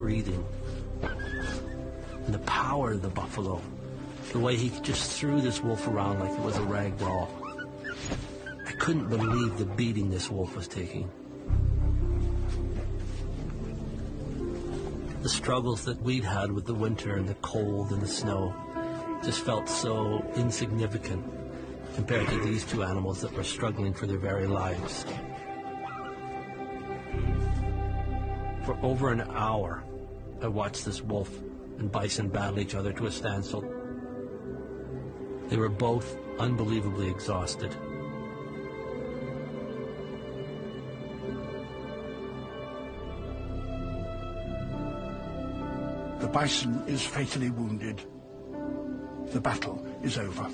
breathing, and the power of the buffalo, the way he just threw this wolf around like it was a rag doll. I couldn't believe the beating this wolf was taking. The struggles that we'd had with the winter and the cold and the snow just felt so insignificant compared to these two animals that were struggling for their very lives. For over an hour, I watched this wolf and bison battle each other to a standstill. They were both unbelievably exhausted. The bison is fatally wounded. The battle is over.